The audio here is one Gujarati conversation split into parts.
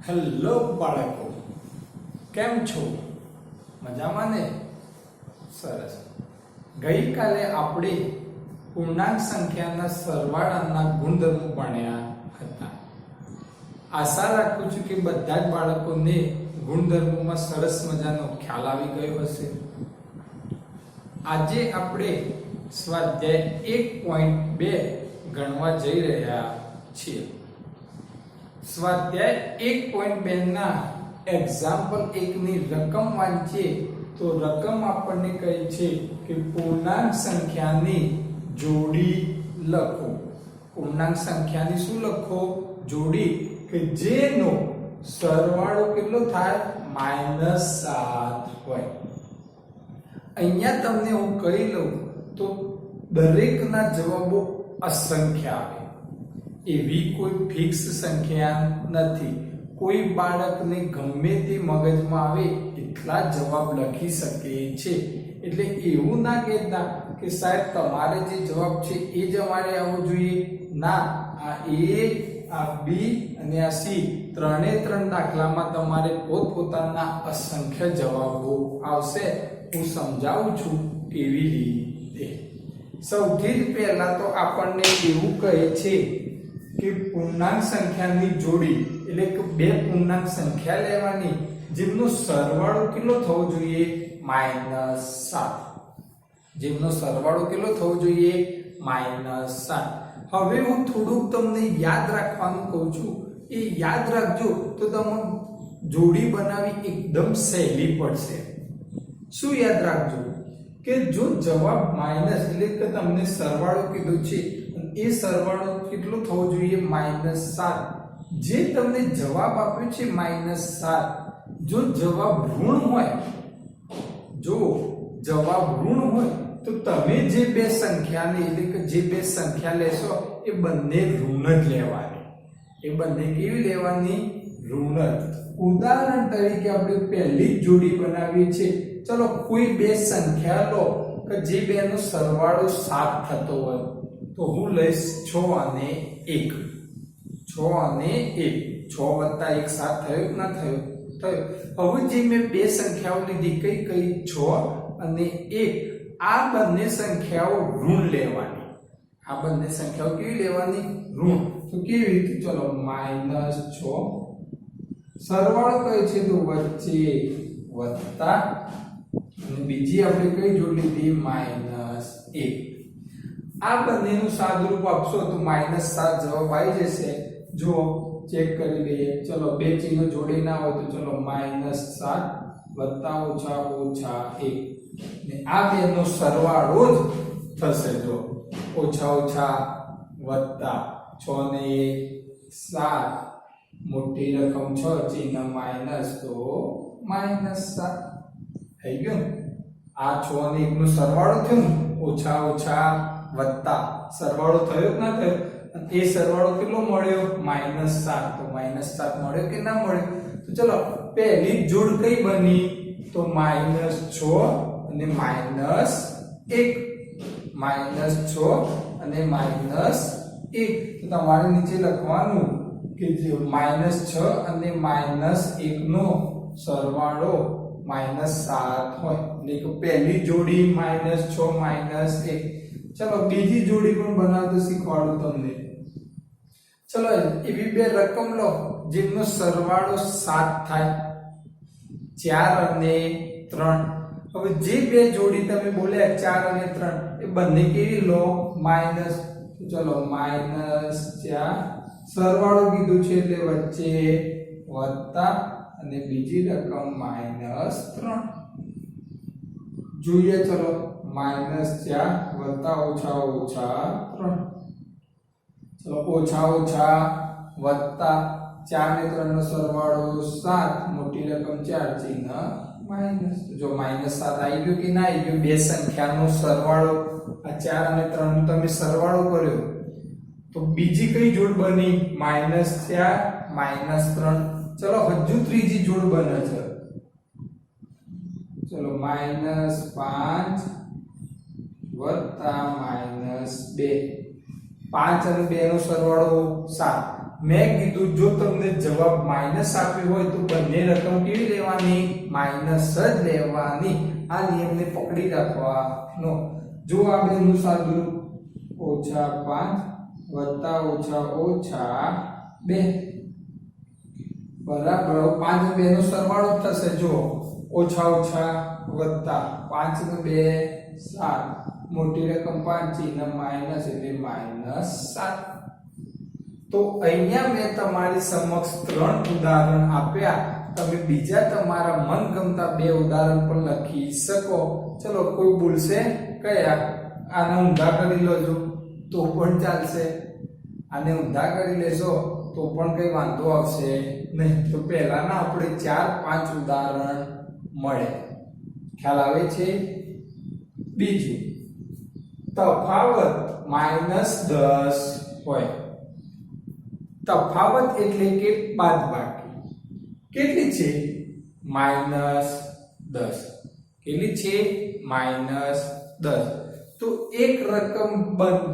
હેલો બાળકો, કેમ છો? મજામાં ને? સરસ. ગઈકાલે આપણે પૂર્ણાંક સંખ્યાના સરવાળાના ગુણધર્મો ભણ્યા હતા. આશા રાખું છું કે બધા જ બાળકોને ગુણધર્મોમાં સરસ મજાનો ખ્યાલ આવી ગયો હશે. આજે આપણે સ્વાધ્યાય 1.2 ગણવા જઈ રહ્યા છીએ. સ્વાધ્યાય 1.2 ના એક્ઝામ્પલ 1 ની રકમ વાંચીએ તો રકમ આપણને કહે છે કે પૂર્ણાંક સંખ્યાની જોડી લખો. પૂર્ણાંક સંખ્યાની શું લખો? જોડી, કે જેનો સરવાળો કેટલો થાય? -7 હોય. અહીંયા તમને હું કહી લઉં તો દરેકના જવાબો અસંખ્ય આવે. એવી કોઈ ફિક્સ સંખ્યા નથી. કોઈ બાળકને ગમે તે મગજમાં આવે એટલા જવાબ લખી શકે છે. એટલે એવું ના કહેતા કે સાહેબ તમારે જે જવાબ છે એ જ અમારે આવવો જોઈએ. ના, આ એ, આ બી અને આ સી ત્રણે દાખલામાં તમારે પોતપોતાના અસંખ્ય જવાબો આવશે. હું સમજાવું છું કેવી રીતે. સૌથી પહેલા તો આપણને એવું કહે છે કે પૂર્ણાંક સંખ્યાની જોડી એટલે કે બે પૂર્ણાંક સંખ્યા લેવાની જેમનો સરવાળો કેટલો થવો જોઈએ? -7. જેમનો સરવાળો કેટલો થવો જોઈએ? -7. હવે હું થોડુંક તમને યાદ રાખવાનું કહું છું. એ યાદ રાખજો તો તમને જોડી બનાવી એકદમ સહેલી પડશે. શું યાદ રાખજો? કે જો જવાબ માઈનસ એટલે કે તમને સરવાળો કીધો છે, એ સરવાળો કેટલો થવો જોઈએ? -7. જે તમને જવાબ આપ્યો છે -7, જો જવાબ ઋણ હોય, જો જવાબ ઋણ હોય તો તમે જે બે સંખ્યાને એટલે કે જે બે સંખ્યા લેશો એ બંને ઋણ જ લેવાની. એ બંને કેવી લેવાની? ઋણ જ. ઉદાહરણ તરીકે આપણે પહેલી જ જોડી બનાવીએ છીએ. ચલો કોઈ બે સંખ્યા લો કે જે બેનો સરવાળો 7 થતો હોય, તો હું લઈશ 6 અને 1. 6 અને 1, 6 + 1 7 થયો કે ના થયો? થયો. હવે જે મેં બે સંખ્યાઓ લીધી, કઈ 6 અને 1, આ બંને સંખ્યાઓ ઋણ લેવાની. આ બંને સંખ્યાઓ કેવી લેવાની? ઋણ. તો કેવી રીતે? ચલો -6, સરવાળો કઈ છે? તો વચ્ચે વત્તા, અને બીજી આપણે કઈ જોડી લીધી? -1. આ બંનેનું સાદુરૂપ આપશો તો -7 જવાબ આવી જશે. જો ચેક કરી લઈએ. ચલો બે ચિહ્નો જોડી ના હોય તો ચલો -7 વત્તા ઓછા 1, ને આ બેનો સરવાળો જ થશે. જો ઓછા ઓછા વત્તા 6 ને 7, મોટી રકમ 6, ચિહ્ન માઈનસ, તો -7 થઈ ગયું. આ 6 અને 1 નો સરવાળો થયો, ઓછા ઓછા વત્તા સરવાળો થયો કે ના થયો? એ સરવાળો કેટલો મળ્યો? -7. તો -7 મળ્યો કે ના મળ્યો? તો ચલો પહેલી જોડ કઈ બની? તો -6 અને -1. -6 અને -1. તો તમારે નીચે લખવાનું કે જે -6 અને -1 નો સરવાળો -7 હોય. એટલે કે પહેલી જોડી -6 -1. ચલો બીજી જોડી પણ બનાવતા શીખવાડું તમને. ચલો એવી બે રકમ લો જેમનો સરવાળો 7 થાય, 4 અને 3. હવે જે બે જોડી તમે બોલ્યા 4 અને 3, એ બંને કેવી લો? માઈનસ. તો ચલો -4, સરવાળો કીધું છે એટલે વચ્ચે વત્તા, અને બીજી રકમ -3. જોઈએ. ચલો -4 વત્તા ઓછા ઓછા 3. ચલો ઓછા ઓછા વત્તા 4 ને 3 નો સરવાળો 7, મોટી રકમ 4, ચિહ્ન માઈનસ. જો -7 આવી ગયું કે ના આવી ગયું? બે સંખ્યાનો સરવાળો, આ 4 અને 3 નો તમે સરવાળો કર્યો તો બીજી કઈ જોડ બની? -4 -3. ચલો હજુ ત્રીજી જોડ બને છે. ચલો -5 વત્તા -2. 5 અને 2 નો સરવાળો 7. મેં કીધું જો તમને જવાબ માઈનસ આપ્યો હોય તો બંને રકમ કેવી લેવાની? માઈનસ જ લેવાની. આ નિયમને પકડી રાખવાનો. જો આ બેનું સાદુરૂપ -5 -2 બરાબર 5 અને 2 નો સરવાળો થશે. જો ઓછા ઓછા વત્તા 5 અને 2 7 મોટી રકમ 5 ચિહ્ન માઈનસ એટલે -7. તો અહીંયા મેં તમારી સમક્ષ 3 ઉદાહરણ આપ્યા. તમે બીજા તમારા મનગમતા 2 ઉદાહરણ પણ લખી શકો. ચલો કોઈ બોલશે કયા? આને ઊંધા કરી લેજો તો પણ ચાલશે, આને ઊંધા કરી લેશો તો પણ કઈ વાંધો આવશે નહીં. તો પહેલાના આપણે 4-5 ઉદાહરણ મળે. ખ્યાલ આવે છે? બીજું, તફાવત -10 હોય. તફાવત એટલે કે બાદબાકી. કેટલી છે? -10. કેટલી છે? -10. તો એક રકમ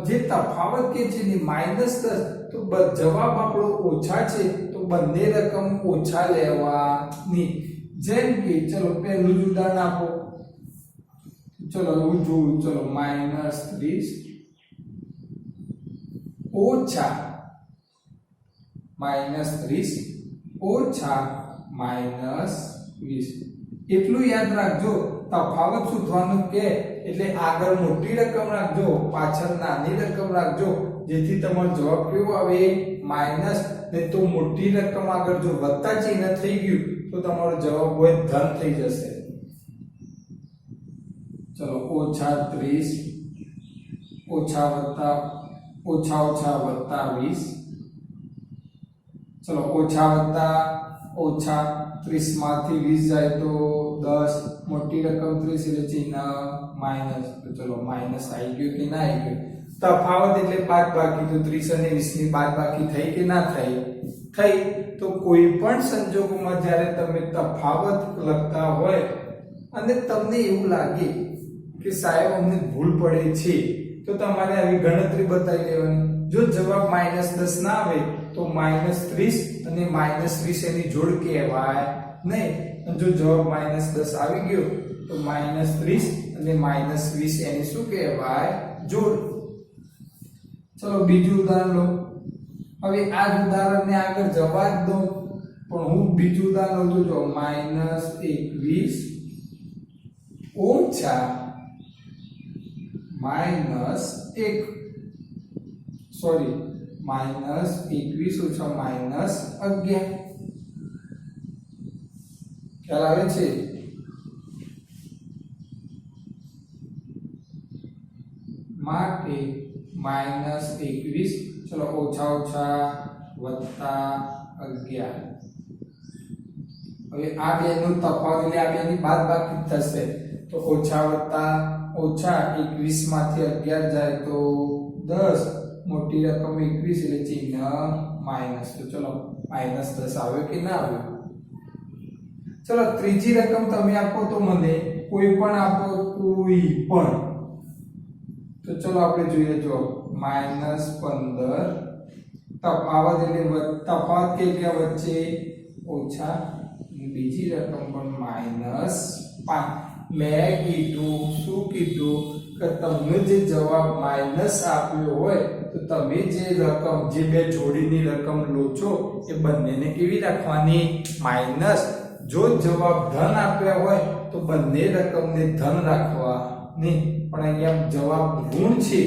જે તફાવત કે છે ને -10, તો જવાબ આપણો ઓછા છે તો બંને રકમ ઓછા લેવાની. જેમ કે ચલો પહેલું જ ઉદાહરણ આપો. ચલો હું જોઉં. ચલો -30 ઓછા -30 ઓછા -20. એટલું યાદ રાખજો. તફાવત શોધવાનું કે એટલે આગળ મોટી રકમ રાખજો, પાછળ નાની રકમ રાખજો, જેથી તમારો જવાબ કેવો આવે? માઈનસ. ને તો મોટી રકમ આગળ જો વત્તા ચિહ્ન થઈ ગયું તો તમારો જવાબ હોય ધન થઈ જશે. ચલો -30 ઓછા ઓછા વત્તા 20. ચલો ઓછા 30 માંથી 20 જાય તો 10. મોટી રકમ 30 એટલે ચિહ્ન માઈનસ. તો ચલો માઈનસ આવી ગયું કે ના આવી ગયું? તફાવત એટલે બાદબાકી. તો 30 અને 20 ની બાદબાકી થઈ કે ના થઈ? થઈ. તો કોઈ પણ સંજોગોમાં જ્યારે તમે તફાવત લખતા હોય અને તમને એવું લાગે કે સાહેબ અમને ભૂલ પડે છે, તો તમારે આવી ગણતરી બતાવી દેવાની. જો જવાબ -10 ના આવે તો -30 અને -20 એની જોડ કહેવાય નહીં. જો જવાબ -10 આવી ગયો તો -30 અને -20 એની શું કહેવાય? જોડ. ચલો બીજું ઉદાહરણ લો. હવે આ જ ઉદાહરણને આગળ જવા જ દો, પણ હું બીજું ઉદાહરણ લઉં છું. -21 ઓછા -1 સોરી -21 ઓછા -11. ખ્યાલ આવે છે? માટે -21 ચલો ઓછા વત્તા 11. હવે આ બેનો તફાવત એટલે આ બેની બાદબાકી થશે. તો ઓછા વત્તા ઓછા 21 માંથી 11 જાય તો 10. મોટી રકમ 21 એટલે ચિહ્ન માઈનસ. તો ચલો -10 આવ્યો કે ના આવ્યો? ચલો ત્રીજી રકમ તમે આપો તો મને, કોઈ પણ આપો, કોઈ પણ. તો ચલો આપણે જોઈએ. જો -15 તફાવત એટલે તફાવત કે વચ્ચે ઓછા, બીજી રકમ પણ -5. મેં કીધું શું કીધું કે તમને જે જવાબ માઈનસ આપ્યો હોય તો તમે જે રકમ જે બે જોડીની રકમ લો છો એ બંનેને કેવી રાખવાની? માઈનસ. જો જવાબ ધન આપ્યા હોય તો બંને રકમને ધન રાખવાની. પણ અહીંયા જવાબ ઋણ છે,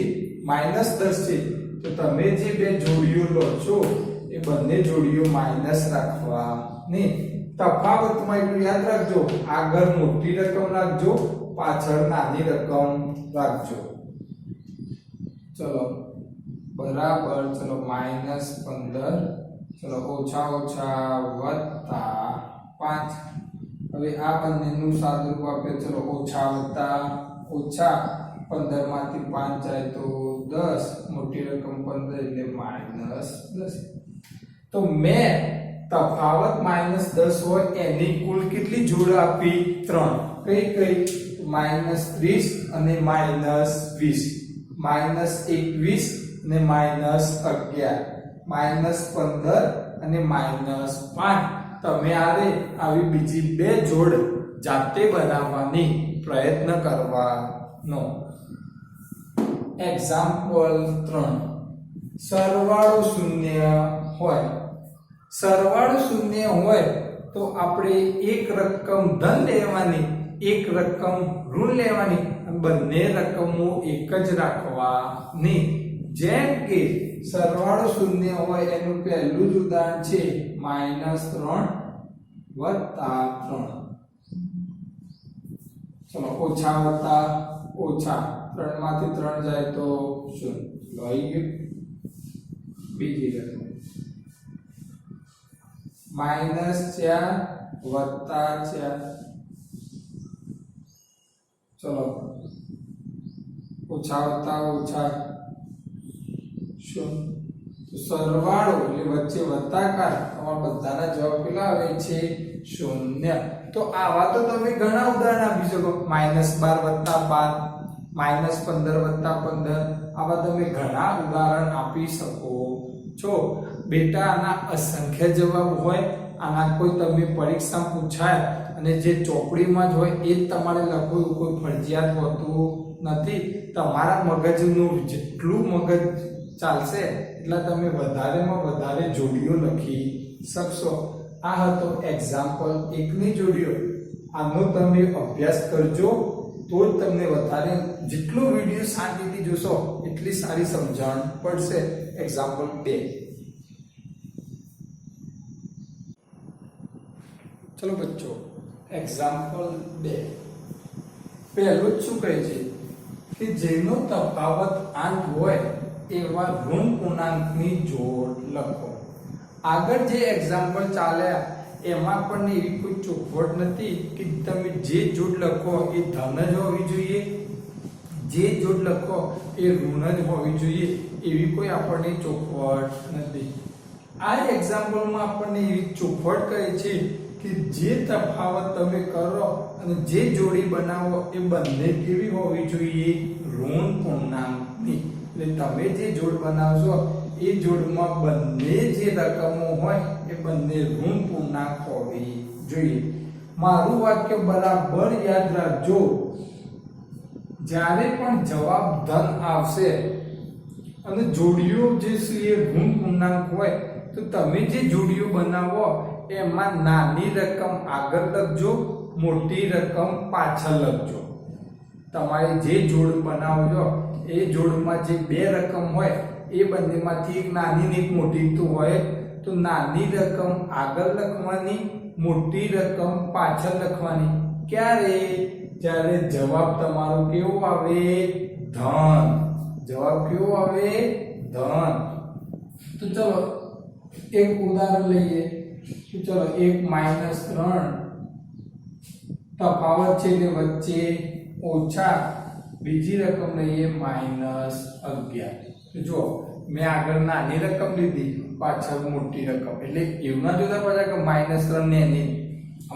-10 છે, તો તમે જે બે જોડીઓ લો છો એ બંને જોડીઓ માઈનસ રાખવાની. તફાવતમાં એટલું યાદ રાખજો, આગળ મોટી રકમ રાખજો, પાછળ નાની રકમ રાખજો. ચલો બરાબર. ચલો -15 ચલો ઓછા વત્તા 5. હવે આ બંનેનું સાદુરૂપ આપે. ચલો ઓછા વત્તા ઓછા 15 માંથી 5 જાય તો 10. મોટી રકમ 15 એટલે -10. તો મેં તફાવત -10 હોય એની કુલ કેટલી જોડ આપી? 3. કઈ -30 અને -20. -21 અને -11 -15 અને -5 તમે આવી બીજી બે જોડ જાતે બનાવવાની પ્રયત્ન કરવાનો. એક્ઝામ્પલ 3 સરવાળો શૂન્ય હોય. સરવાળો શૂન્ય હોય તો આપણે એક રકમ ધન લેવાની, એક રકમ ઋણ લેવાની અને બંને રકમો એક જ રાખવાની. જેમ કે સરવાળો શૂન્ય હોય એનું પહેલું જ ઉદાહરણ છે -3 વત્તા 3. ચલો ઓછા વત્તા ઓછા 3 માંથી 3 જાય તો 0. આવી ગયું. બીજી રકમ -4 વત્તા 4. ચલો ઓછા વત્તા ઓછા 0. તો સરવાળો એટલે વચ્ચે વત્તાકાર તમારા બધાના જવાબ કેટલા આવે છે 0. તો આવા તો તમે ઘણા ઉદાહરણ આપી શકો. -12 વત્તા 12, -15 વત્તા 15, આવા તમે ઘણા ઉદાહરણ આપી શકો છો. બેટા આના અસંખ્ય જવાબ હોય. આના કોઈ તમે પરીક્ષા પૂછાય અને જે ચોપડીમાં જ હોય એ જ તમારે લખવું કોઈ ફરજિયાત હોતું નથી. તમારા મગજનું જેટલું મગજ ચાલશે એટલા તમે વધારેમાં વધારે જોડીઓ લખી શકશો. આ હતો એક્ઝામ્પલ 1 ની જોડીઓ. આનો તમે અભ્યાસ કરજો તો જ તમને વધારે જેટલો વિડિયો શાંતિથી જોશો એટલી સારી સમજણ પડશે. એક્ઝામ્પલ 2. चलो बच्चों एग्जाम्पल 2 પહેલું શું કહે છે કે જેનો તફાવત આંક હોય એવા ઋણ પૂર્ણાંકની જોડ લખો. આગળ જે એક્ઝામ્પલ ચાલ્યા એમાં પણ એવી કોઈ ચોખવટ નથી કે તમે જે જોડ લખો એ ધન જ હોવી જોઈએ, જે જોડ લખો એ ઋણ જ હોવી જોઈએ, એવી કોઈ આપણને ચોખવટ નથી. આ એક્ઝામ્પલમાં આપણને એવી ચોખવટ કહે છે કે જે તફાવત તમે કરો અને જે જોડી બનાવો એ બંને કેવી હોવી જોઈએ? ઋણ પૂર્ણાંકની. એટલે તમે જે જોડ બનાવશો એ જોડમાં બંને જે રકમો હોય એ બંને ઋણ પૂર્ણાંક હોવી જોઈએ. મારું વાક્ય બરાબર યાદ રાખજો. જ્યારે પણ જવાબ ધન આવશે અને જોડીઓ જે છે એ ઋણ પૂર્ણાંક હોય તો તમે જે જોડીઓ બનાવો એમાં નાની રકમ આગળ લખજો, મોટી રકમ પાછળ લખજો. તમારે જે જોડ બનાવજો એ જોડમાં જે બે રકમ હોય એ બંનેમાંથી એક નાની ને એક મોટી તો હોય તો નાની રકમ આગળ લખવાની, મોટી રકમ પાછળ લખવાની. ક્યારે? જ્યારે જવાબ તમારો કેવો આવે? ધન. જવાબ કેવો આવે? ધન. તો ચલો એક ઉદાહરણ લઈએ. તો ચલો 1 -3 તફાવત છે એટલે વચ્ચે ઓછા બીજી રકમ લઈએ -11. તો જો મેં આગળ નાની રકમ લીધી, પાછળ મોટી રકમ. એટલે એવું ના જોતા પડે કે -3 ને એની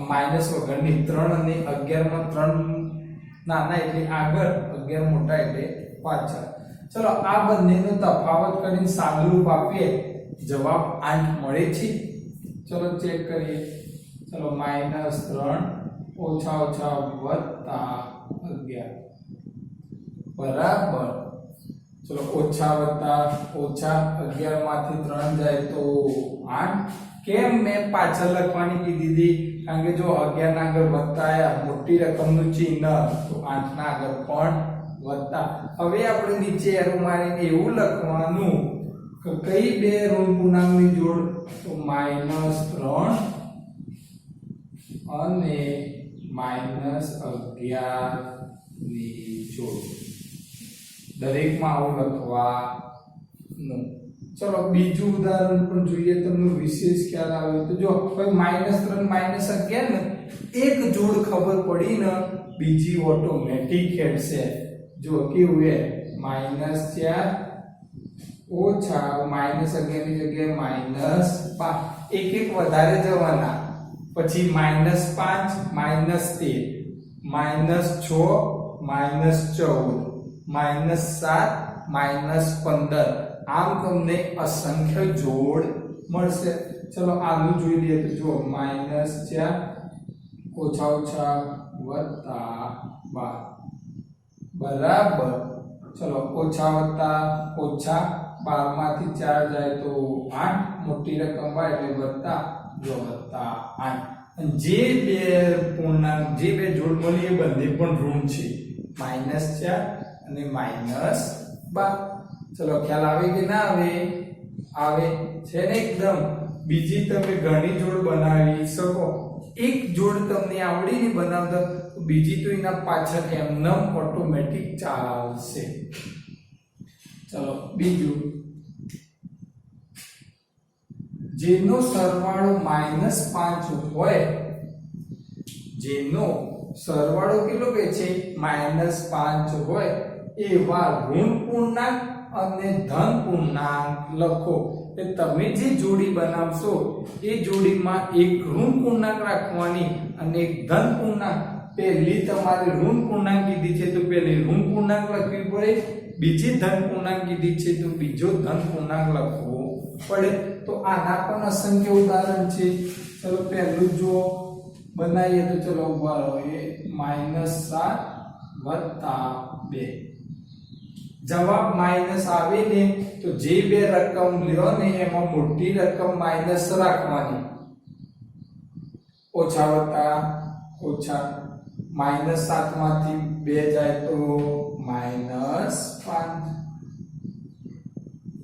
માઇનસ વગરની 3 અને 11 માં 3 નાના એટલે આગળ, 11 મોટા એટલે પાછળ. ચલો આ બંનેનો તફાવત કરીને સાદુરૂપ આપીએ, જવાબ 8 મળે છે. ચલો ચેક કરીએ. ચલો -3 ઓછા ઓછા વત્તા 11 બરાબર. ચલો ઓછા વત્તા ઓછા 11 માંથી 3 જાય તો 8. કેમ મેં પાછળ લખવાની કીધી હતી? કારણ કે જો 11 ના આગળ વત્તા આયા, મોટી રકમનું ચિહ્ન, તો 8 ના આગળ પણ વત્તા. હવે આપણે નીચે એરો મારીને એવું લખવાનું કે કઈ બે ઋણ પૂર્ણાંકની જોડ? તો -3 અને -11 ની જોડ. દરેકમાં આવું લખવાનું. ચલો બીજું ઉદાહરણ પણ જોઈએ, તમને વિશેષ ખ્યાલ આવે તો. જો કોઈ -3 -11 ને એક જોડ ખબર પડી ને બીજી ઓટોમેટિક હેડશે. જો કેવું હે? -4 ઓછા -11 ની જગ્યાએ -5. એક એક વધારે જવાના. પછી -5 -13 -6 -14 -7 -15 આમ તમને અસંખ્ય જોડ મળશે. ચલો આનું જોઈ લઈએ તો જો -4 ઓછા ઓછા વત્તા 12 બરાબર. ચલો ઓછા વત્તા ઓછા 12 માંથી 4 જાય તો 8 મોટી રકમ હોય એટલે વત્તા જો વત્તા 8 અને જે બે પૂર્ણાંક જે બે જોડ મળી એ બંને પણ ઋણ છે -4 અને -12. ચલો ખ્યાલ આવે કે ના આવે? આવે છે ને એકદમ. બીજી તમે ઘણી જોડ બનાવી શકો. એક જોડ તમને આવડી ને બનાવતા તો બીજી તો એના પાછળ એમનેમ ઓટોમેટિક ચાલશે. ચલો બીજું, જેનો સરવાળો -5 હોય, જેનો સરવાળો કેટલો કે છે -5 હોય એવા ઋણ પૂર્ણાંક અને ધન પૂર્ણાંક લખો. એ તમે જે જોડી બનાવશો એ જોડીમાં એક ઋણ પૂર્ણાંક રાખવાની અને એક ધન પૂર્ણાંક. પહેલી તમારે ઋણ પૂર્ણાંક કીધી છે તો પહેલી ઋણ પૂર્ણાંક લખવી પડે, બીજી ધન પૂર્ણાંક કીધી છે તો બીજો ધન પૂર્ણાંક લખવો પડે. તો આના પણ અસંખ્ય ઉદાહરણ છે. ચલો પહેલું જો બનાવીએ તો ચલો એ -7 વત્તા 2. જવાબ માઈનસ આવે ને તો જે બે રકમ લ્યો ને એમાં મોટી રકમ માઈનસ રાખવાની. ઓછા વત્તા ઓછા -7 માંથી 2 જાય તો -5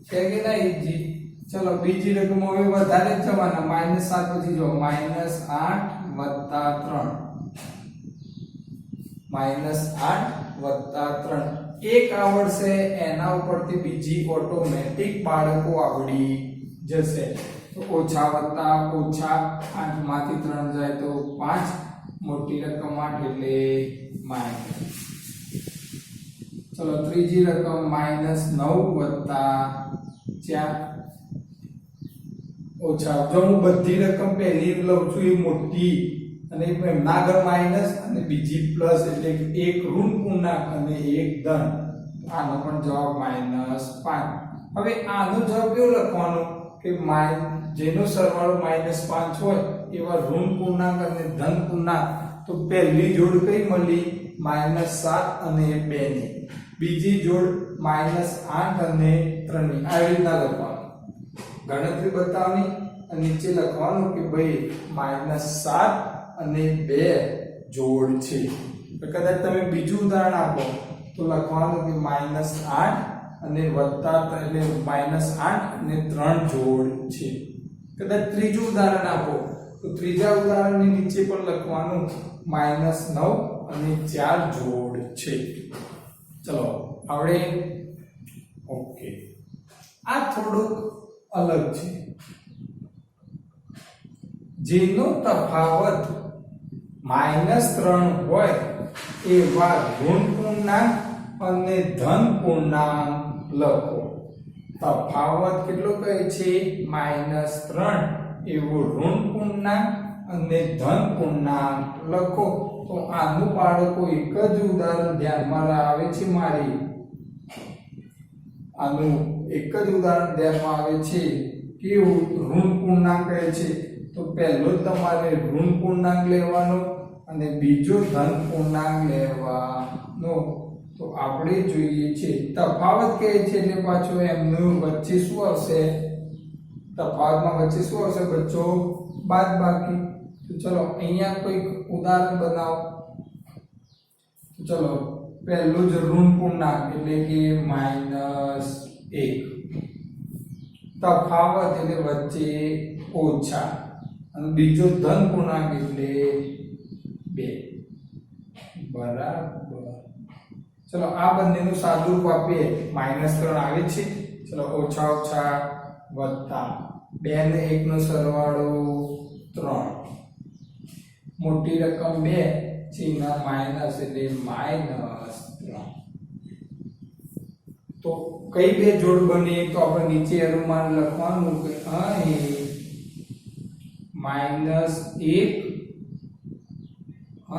છે કે નહીં જી? ચલો બીજી રકમ હવે વધારે જવાના. -7 પછી જો -8 વત્તા 3 -8 વત્તા 3 એક આવડશે એના ઉપરથી બીજી ઓટોમેટિક બાળકો આવડી જશે. તો ઓછા વત્તા ઓછા 8 માંથી 3 જાય તો 5 મોટી રકમ 8 એટલે માઈનસ. ચલો ત્રીજી રકમ -9 વત્તા 4 ઓછા. જો હું બધી રકમ પહેલી લઉં છું એ મોટી અને એમના આગળ માઈનસ અને બીજી પ્લસ એટલે એક ઋણ પૂર્ણાંક અને એક ધન. આનો પણ જવાબ -5. હવે આનો જવાબ કેવો લખવાનો કે જેનો સરવાળો -5 હોય એવા ઋણ પૂર્ણાંક અને ધન પૂર્ણાંક. તો પહેલી જોડ કઈ મળી? -7 અને 2 ની. બીજી જોડ -8 અને 3 ની. આવી રીતના લખવાનું, ગણતરી બતાવવાની અને નીચે લખવાનું કે ભાઈ -7 અને 2 જોડ છે. તો કદાચ તમે બીજું ઉદાહરણ આપો તો લખવાનું કે -8 અને વત્તા એટલે -8 અને 3 જોડ છે. કદાચ ત્રીજું ઉદાહરણ આપો તો ત્રીજા ઉદાહરણની નીચે પણ લખવાનું -9 અને 4 જોડ છે. ચલો આવડે? ઓકે. આ થોડુંક અલગ છે. જેનો તફાવત -3 હોય એવા ઋણ પૂર્ણાંક અને ધન પૂર્ણાંક લખો. તફાવત કેટલો કહે છે? -3 એવો ઋણ પૂર્ણાંક અને ધન પૂર્ણાંક લખો. તો આનું બાળકો એક જ ઉદાહરણ ધ્યાનમાં આવે છે મારી. આનું એક જ ઉદાહરણ ધ્યાનમાં આવે છે કે ઋણ પૂર્ણાંક કહે છે તો પહેલો તમારે ઋણ પૂર્ણાંક લેવાનો અને બીજો ધન પૂર્ણાંક લેવાનો. તો આપણે જોઈએ છે તફાવત કહે છે એટલે પાછો એમનું વચ્ચે શું આવશે? તફાવતમાં વચ્ચે શું આવશે બચ્ચો? બાદબાકી. તો ચલો અહીંયા કોઈક ઉદાહરણ બનાવો. તો ચલો પહેલું જ ઋણ પૂર્ણાંક એટલે કે -1. તફાવત એટલે વચ્ચે ઓછા અને બીજો ધન પૂર્ણાંક એટલે 2. બરાબર. ચલો આ બંનેનું સાદુરૂપ આપીએ. -3 આવે છે. ચલો ઓછા ઓછા વત્તા 2 ને 1 નો સરવાળો 3. મોટી રકમ 2 ચિહ્ન માઈનસ એટલે -3. તો કઈ બે જોડ બની? તો આપણે નીચે અનુમાન લખવાનું કે અહીં -1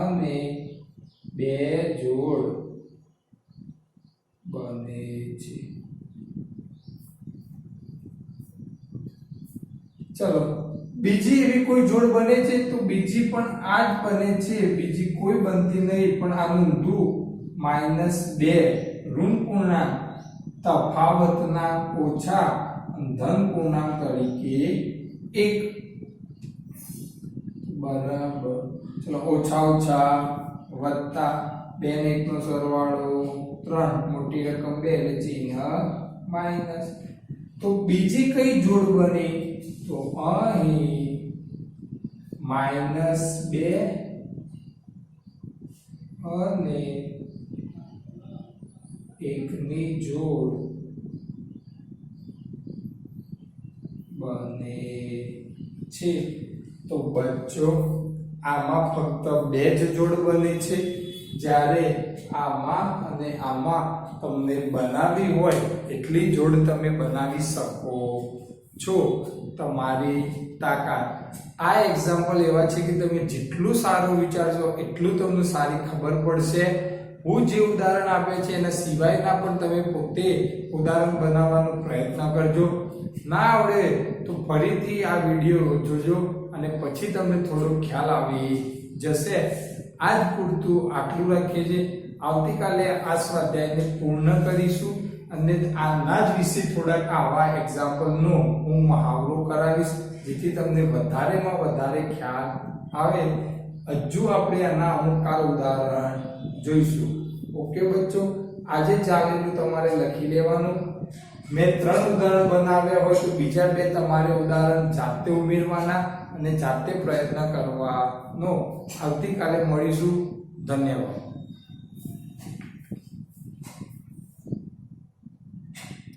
અને 2 જોડ બને છે. ચલો બીજી એવી કોઈ જોડ બને છે તો બીજી પણ આ જ બને છે, બીજી કોઈ બનતી નહીં, પણ આનું ઊંધું -2 ઋણ પૂર્ણાંક તફાવતના ઓછા ધન પૂર્ણાંક તરીકે 1 બરાબર. ચલો ઓછા ઓછા વત્તા 2 ને 1 નો સરવાળો 3 મોટી રકમ 2 એટલે ચિહ્ન માઈનસ. તો બીજી કઈ જોડ બને તો અહીં -2 અને 1 ની જોડ બને છે. તો બચ્ચો આમાં ફક્ત 2 જ જોડ બને છે, જ્યારે આમાં અને આમાં તમને બનાવવી હોય એટલી જોડ તમે બનાવી શકો છો, તમારી તાકાત. આ એક્ઝામ્પલ એવા છે કે તમે જેટલું સારું વિચારશો એટલું તમને સારી ખબર પડશે. હું જે ઉદાહરણ આપે છે એના સિવાયના પણ તમે પોતે ઉદાહરણ બનાવવાનો પ્રયત્ન કરજો. ના આવડે તો ફરીથી આ વિડીયો જોજો અને પછી તમને થોડો ખ્યાલ આવી જશે. આજ પૂરતું આટલું રાખીએ છીએ. આવતીકાલે આ સ્વાધ્યાયને પૂર્ણ કરીશું અને આના જ વિશે થોડાક આવા એક્ઝામ્પલનો હું મહાવરો કરાવીશ, જેથી તમને વધારેમાં વધારે ખ્યાલ આવે. હજુ આપણે આના અમુક ઉદાહરણ જોઈશું. ઓકે બચ્ચો, આજે ચાલેલું તમારે લખી લેવાનું. મેં 3 ઉદાહરણ બનાવ્યા હોય તો બીજા 2 તમારે ઉદાહરણ જાતે ઉમેરવાના અને જાતે પ્રયત્ન કરવાનો. આવતીકાલે મળીશું. ધન્યવાદ.